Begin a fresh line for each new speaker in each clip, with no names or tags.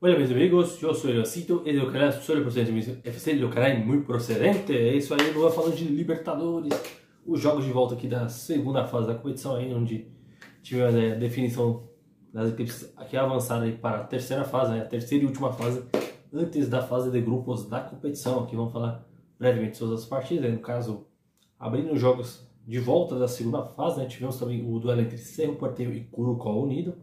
Hola mis amigos, yo soy Leocito y del canal Solo Procedente FC, do canal muito procedente. É isso aí, vou falando de Libertadores, os jogos de volta aqui da segunda fase da competição, aí, onde tivemos a definição das equipes que avançaram aí para a terceira fase, né, a terceira e última fase, antes da fase de grupos da competição. Aqui vamos falar brevemente sobre as partidas, no caso, abrindo os jogos de volta da segunda fase, né, tivemos também o duelo entre Cerro Porteño e Curicó Unido,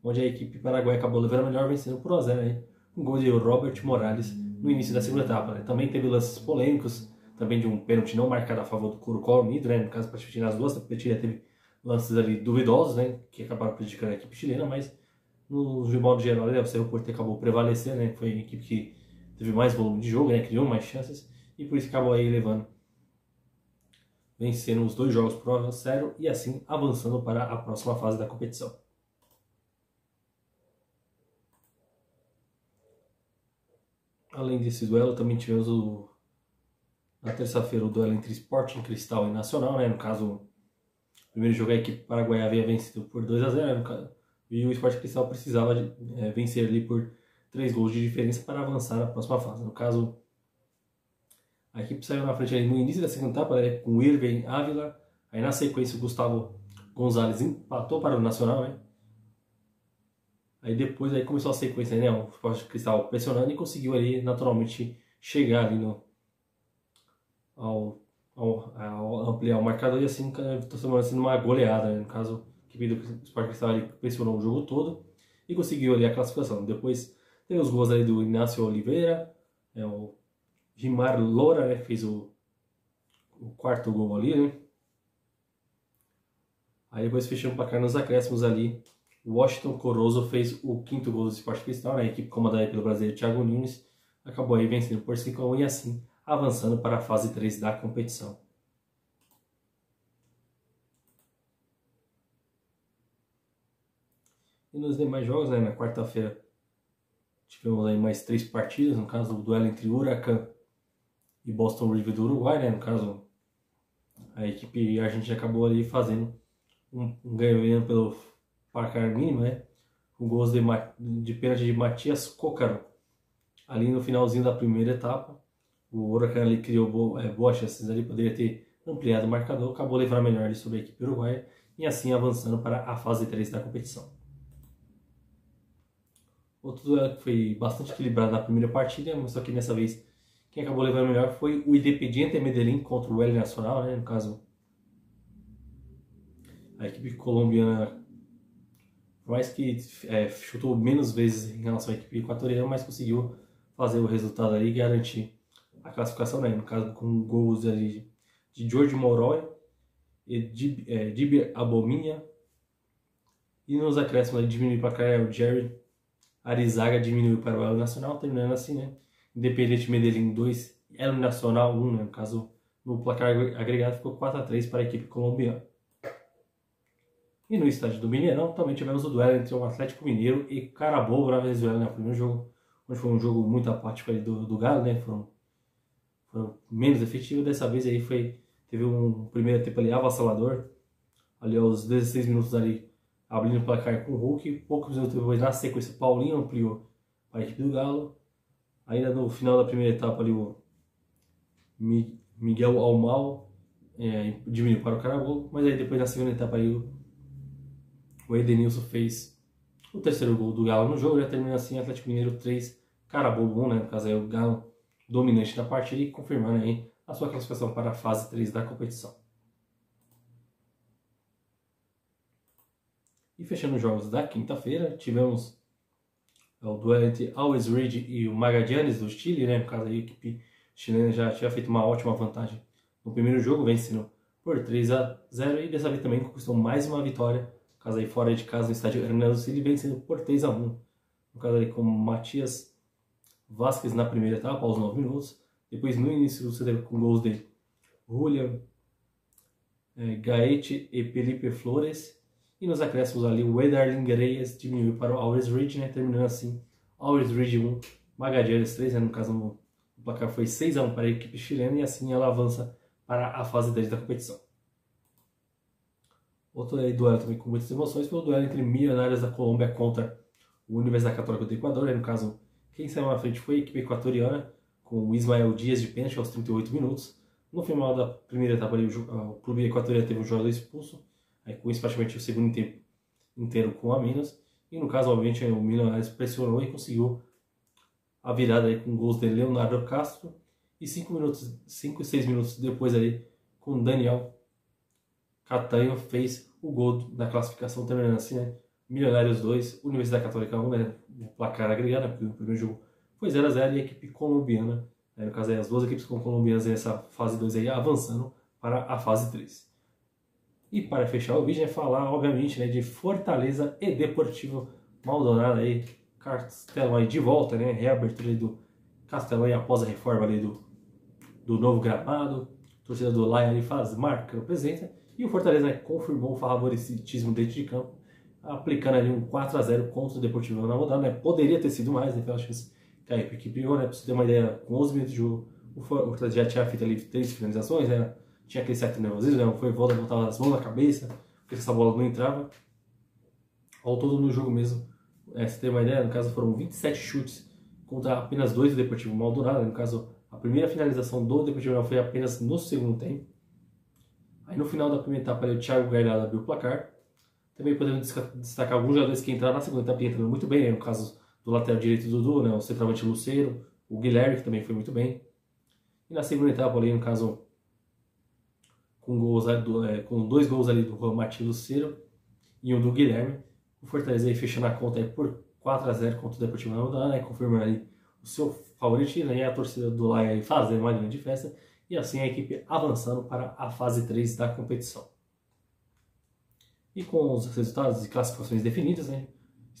onde a equipe paraguaia acabou levando a melhor, vencendo por 1-0, aí, com gol de Robert Morales no início da segunda etapa. Né. Também teve lances polêmicos, também de um pênalti não marcado a favor do Curicó Unido, né, no caso, praticamente nas duas partidas teve lances ali duvidosos, né, que acabaram prejudicando a equipe chilena, mas de modo geral, o Cerro Porteño acabou prevalecendo, né, foi a equipe que teve mais volume de jogo, né, criou mais chances, e por isso acabou aí vencendo os dois jogos por 1-0 e assim avançando para a próxima fase da competição. Além desse duelo, também tivemos na terça-feira o duelo entre Sporting Cristal e Nacional, né? No caso, o primeiro jogo a equipe paraguaia havia vencido por 2-0, né? E o Sporting Cristal precisava vencer ali por 3 gols de diferença para avançar na próxima fase. No caso, a equipe saiu na frente ali no início da segunda etapa, né? Com o Irving Ávila, aí na sequência o Gustavo Gonzalez empatou para o Nacional, né? Aí depois aí começou a sequência, né? O Sporting Cristal pressionando e conseguiu ali naturalmente chegar ali ao ampliar o marcador e assim transformando assim numa goleada, né? No caso, a equipe do Sporting Cristal ali pressionou o jogo todo e conseguiu ali a classificação. Depois teve os gols ali do Inácio Oliveira, o Gimar Loura, né? Fez o quarto gol ali, né? Aí depois fechamos o placar nos acréscimos ali. O Washington Corozo fez o quinto gol do Sporting Cristal, né? A equipe comandada pelo brasileiro Thiago Nunes acabou aí vencendo por 5-1 e assim avançando para a fase 3 da competição. E nos demais jogos, né? Na quarta-feira tivemos aí mais 3 partidas, no caso o duelo entre Huracan e Boston River do Uruguai, né? No caso, a equipe argentina acabou ali fazendo um ganho pelo placar mínimo, né? Com gols de pênalti de Matias Cócaro ali no finalzinho da primeira etapa. O Huracan ali criou boas chances ali, poderia ter ampliado o marcador, acabou levando a melhor ali sobre a equipe uruguaia e assim avançando para a fase 3 da competição. Outro duelo que foi bastante equilibrado na primeira partida, mas só que dessa vez quem acabou levando a melhor foi o Independiente Medellín contra o El Nacional, né? No caso, a equipe colombiana, por mais que chutou menos vezes em relação à equipe equatoriana, mas conseguiu fazer o resultado ali e garantir a classificação, né? No caso, com gols ali de Jorge Monroy e Diber Abominha. E nos acréscimos ali diminuiu para cá o Jerry Arizaga, diminuiu para o El Nacional, terminando assim, né? Independiente Medellín 2, El Nacional 1, né? No caso, no placar agregado ficou 4-3 para a equipe colombiana. E no estádio do Mineirão também tivemos o duelo entre o Atlético Mineiro e Carabobo na Venezuela, né? O primeiro jogo, onde foi um jogo muito apático ali do Galo, né? Foram menos efetivos. Dessa vez aí teve um primeiro tempo ali avassalador, ali aos 16 minutos ali, abrindo o placar com o Hulk. Poucos minutos depois, na sequência, Paulinho ampliou para a equipe do Galo. Ainda no final da primeira etapa ali, o Miguel Almal diminuiu para o Carabobo, mas aí depois na segunda etapa aí, o Edenilson fez o terceiro gol do Galo no jogo, já termina assim, Atlético Mineiro 3, Carabobo 1, né? No caso aí o Galo dominante da partida e confirmando aí a sua classificação para a fase 3 da competição. E fechando os jogos da quinta-feira, tivemos o duelo entre Always Ready e o Magallanes do Chile, né? No caso aí a equipe chilena já tinha feito uma ótima vantagem no primeiro jogo, vencendo por 3-0 e dessa vez também conquistou mais uma vitória, no caso aí fora de casa no estádio Hernando Siles, vencendo por 3-1. No caso aí com Matias Vasquez na primeira etapa, aos 9 minutos. Depois no início você teve com gols de Julian Gaete e Felipe Flores. E nos acréscimos ali o Edarlin Reyes diminuiu para o Always Ready, né? Terminando assim, Always Ready 1, Magallanes 3, né? No caso o placar foi 6-1 para a equipe chilena e assim ela avança para a fase 10 da competição. Outro duelo também com muitas emoções foi o duelo entre Milionários da Colômbia contra o Universidade Católica do Equador. Aí, no caso, quem saiu na frente foi a equipe equatoriana, com o Ismael Dias de pênalti aos 38 minutos. No final da primeira etapa, ali, o clube equatoriano teve um jogador expulso, aí, com isso praticamente o segundo tempo inteiro com a menos. E no caso, obviamente, o Milionários pressionou e conseguiu a virada aí com gols de Leonardo Castro. E 5 e 6 minutos depois aí, com Daniel Catanho fez o gol da classificação, terminando assim, né? Milionários 2, Universidade Católica 1, né? O placar agregado, né? Porque o primeiro jogo foi 0-0 e a equipe colombiana, né? No caso aí, as duas equipes colombianas nessa fase 2 aí avançando para a fase 3. E para fechar o vídeo, é falar, obviamente, né, de Fortaleza e Deportivo Maldonado aí, Castelão aí de volta, né? Reabertura aí do Castelão aí após a reforma ali do novo gramado. A torcida do Lion ali marca presença. E o Fortaleza, né, confirmou o favoritismo dentro de campo, aplicando ali um 4-0 contra o Deportivo na rodada, né? Poderia ter sido mais, né? Pela chance que a equipe criou, né? Pra você ter uma ideia, com 11 minutos de jogo, o Fortaleza já tinha feito ali 3 finalizações, né? Tinha aquele certo nervosismo, né? Foi volta, botava as mãos na cabeça, porque essa bola não entrava. Ao todo no jogo mesmo, você tem uma ideia, no caso foram 27 chutes contra apenas 2 do Deportivo Maldonado. No caso, a primeira finalização do Deportivo Maldonado foi apenas no segundo tempo. Aí no final da primeira etapa, o Thiago Galhardo abriu o placar. Também podemos destacar alguns jogadores que entraram na segunda etapa e entrando muito bem, né? No caso do lateral direito Dudu, né? O centroavante Lucero, o Guilherme, que também foi muito bem. E na segunda etapa, ali, no caso, com 2 gols ali do Matheus Lucero e um do Guilherme, o Fortaleza aí fechando a conta aí por 4-0 contra o Deportivo Maldonado, né? Confirmando aí o seu favoritismo, e a torcida do Lion aí fazendo uma grande festa. E assim a equipe avançando para a fase 3 da competição. E com os resultados e classificações definidas, né,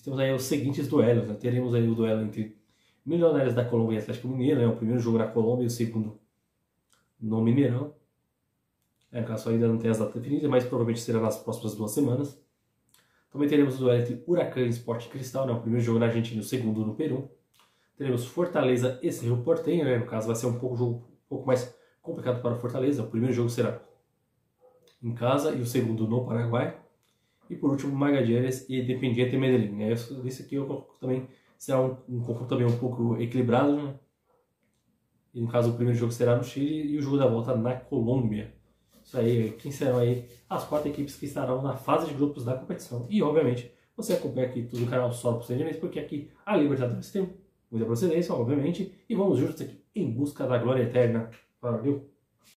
temos aí os seguintes duelos. Né? Teremos aí o duelo entre Milionários da Colômbia e Atlético Mineiro, né? O primeiro jogo na Colômbia e o segundo no Mineirão. No caso ainda não tem as datas definidas, mas provavelmente será nas próximas 2 semanas. Também teremos o duelo entre Huracán e Sporting Cristal, né? O primeiro jogo na Argentina e o segundo no Peru. Teremos Fortaleza e Cerro Porteño, né? No caso vai ser um pouco mais complicado para o Fortaleza. O primeiro jogo será em casa e o segundo no Paraguai. E por último, Magallanes e Independiente Medellín. Né? Isso aqui também será um confronto também um pouco equilibrado. Né? E no caso, o primeiro jogo será no Chile e o jogo da volta na Colômbia. Isso aí, quem serão aí as 4 equipes que estarão na fase de grupos da competição. E obviamente, você acompanha aqui tudo no canal Só Procedimentos, porque aqui a Libertadores tem muita procedência, obviamente. E vamos juntos aqui em busca da glória eterna. Valeu!